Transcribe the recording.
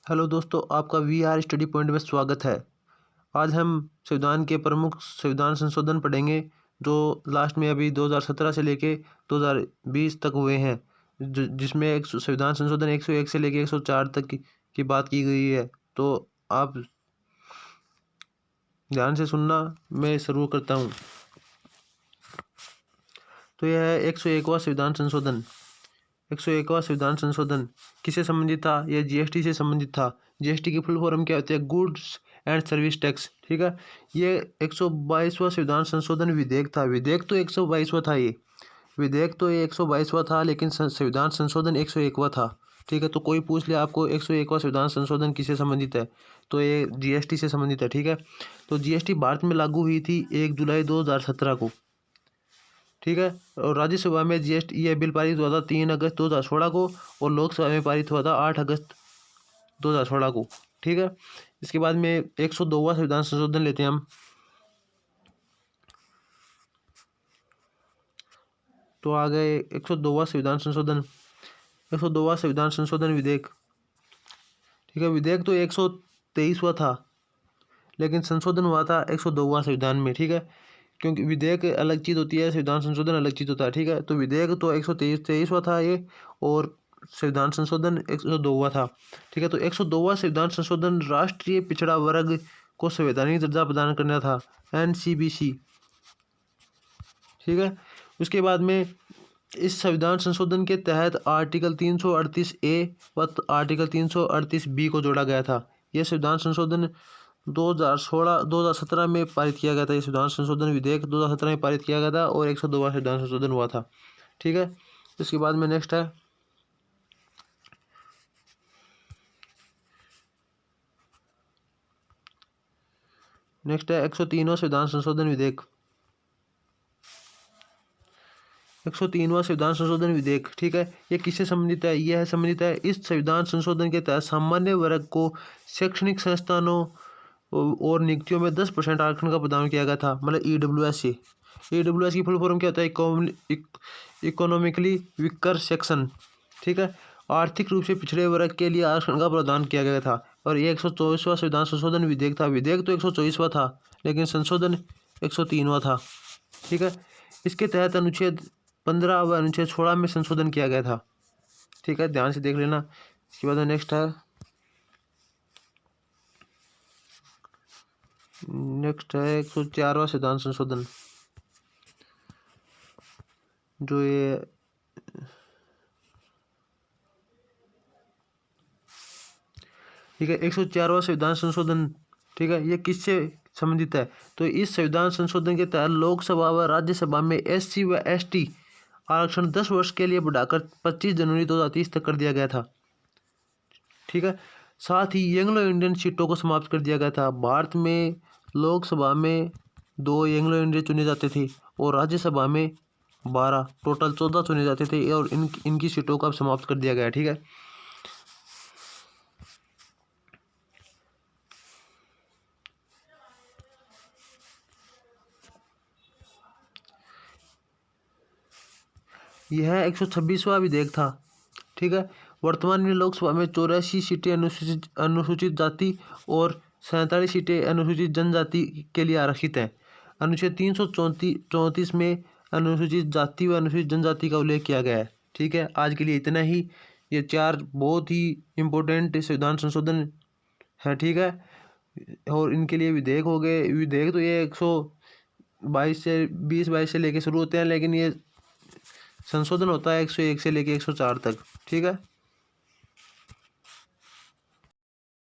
Hello दोस्तों, आपका VR study point में स्वागत है। आज हम संविधान के प्रमुख संविधान संशोधन पढ़ेंगे जो लास्ट में अभी 2017 से लेके 2020 तक हुए हैं, जिसमें एक संविधान संशोधन 101 से लेके 104 तक की बात की गई है। तो आप ध्यान से सुनना, मैं शुरू करता हूँ। तो यह है 101वां संविधान संशोधन। 101वां संविधान संशोधन किससे संबंधित था? यह जीएसटी से संबंधित था। जीएसटी की फुल फॉर्म क्या होती है? Goods and service tax. ठीक है, ये 122वां संविधान संशोधन विधेयक था। विधेयक तो 122वां था। ये विधेयक तो ये 122वां था, लेकिन संविधान संशोधन 101वां था। ठीक है, तो कोई पूछ ले आपको 101वां संविधान संशोधन किससे संबंधित है, तो ये जीएसटी से संबंधित है। ठीक है, तो जीएसटी भारत में लागू हुई थी 1 जुलाई 2017 को। ठीक है, और राज्यसभा में जीएसटी यह बिल पारित हुआ था 3 अगस्त 2016 को, और लोकसभा में पारित हुआ था 8 अगस्त 2016 को। ठीक है, इसके बाद में 102वां संविधान संशोधन लेते हैं हम। तो आ गए 102वां संविधान संशोधन। 102वां संविधान संशोधन विधेयक। ठीक है, विधेयक तो 123वां था, लेकिन संशोधन हुआ था 102वां संविधान में। ठीक है, क्योंकि विधेयक अलग चीज़ होती है, संविधान संशोधन अलग चीज़ होता है। ठीक है, तो विधेयक तो 123वां था ये, और संविधान संशोधन 102वां था। ठीक है, तो 102वां संविधान संशोधन राष्ट्रीय पिछड़ा वर्ग को संवैधानिक दर्जा प्रदान करना था, एनसीबीसी। ठीक है, उसके बाद में इस संविधान संशोधन के तहत आर्टिकल 338A व आर्टिकल 338B को जोड़ा गया था। यह संविधान संशोधन 2017 में पारित किया गया था। ये संविधान संशोधन विधेयक 2017 में पारित किया गया था, और 102वां संविधान संशोधन हुआ था। ठीक है, इसके बाद में नेक्स्ट है है 103वां संविधान संशोधन विधेयक। 103वां संविधान संशोधन विधेयक। ठीक है, ये किससे संबंधित है? यह संबंधित है इस संविधान संशोधन के तहत सामान्य वर्ग को शैक्षणिक संस्थानों और नियुक्तियों में 10% आरक्षण का प्रदान किया गया था, मतलब ईडब्ल्यूएस से। ईडब्ल्यूएस की फुल फॉर्म क्या होता है? Economically weaker section. ठीक है, आर्थिक रूप से पिछड़े वर्ग के लिए आरक्षण का प्रदान किया गया था, और ये 124वां संविधान संशोधन विधेयक था। विधेयक तो 124वां था, लेकिन संशोधन 103वां था। ठीक है, इसके तहत अनुच्छेद 15 व अनुच्छेद 16 में संशोधन किया गया था। ठीक है, ध्यान से देख लेना। इसके बाद नेक्स्ट है 104वां संविधान संशोधन, जो ये ठीक है 104वां संविधान संशोधन। ठीक है, ये किससे संबंधित है? तो इस संविधान संशोधन के तहत लोकसभा व राज्यसभा में एससी व एसटी आरक्षण 10 वर्ष के लिए बढ़ाकर 25 जनवरी 2030 तक कर दिया गया था। ठीक है, साथ ही एंग्लो इंडियन सीटों को समाप्त कर दिया गया था। भारत में लोकसभा में 2 एंग्लो इंडियन चुने जाते थे, और राज्यसभा में 12, टोटल 14 चुने जाते थे, और इनकी सीटों को अब समाप्त कर दिया गया। ठीक है, यह 126वां विधेयक था। ठीक है, वर्तमान में लोकसभा में 84 सीटें अनुसूचित जाति और 47 सीटें अनुसूचित जनजाति के लिए आरक्षित हैं। अनुच्छेद 334 में अनुसूचित जाति व अनुसूचित जनजाति का उल्लेख किया गया है। ठीक है, आज के लिए इतना ही। ये 4 बहुत ही इम्पोर्टेंट संविधान संशोधन है। ठीक है, और इनके लिए विधेयक हो गए। विधेयक तो ये 122 से 20-22 से लेके शुरू होते हैं, लेकिन ये संशोधन होता है 101 से लेके 104 तक। ठीक है।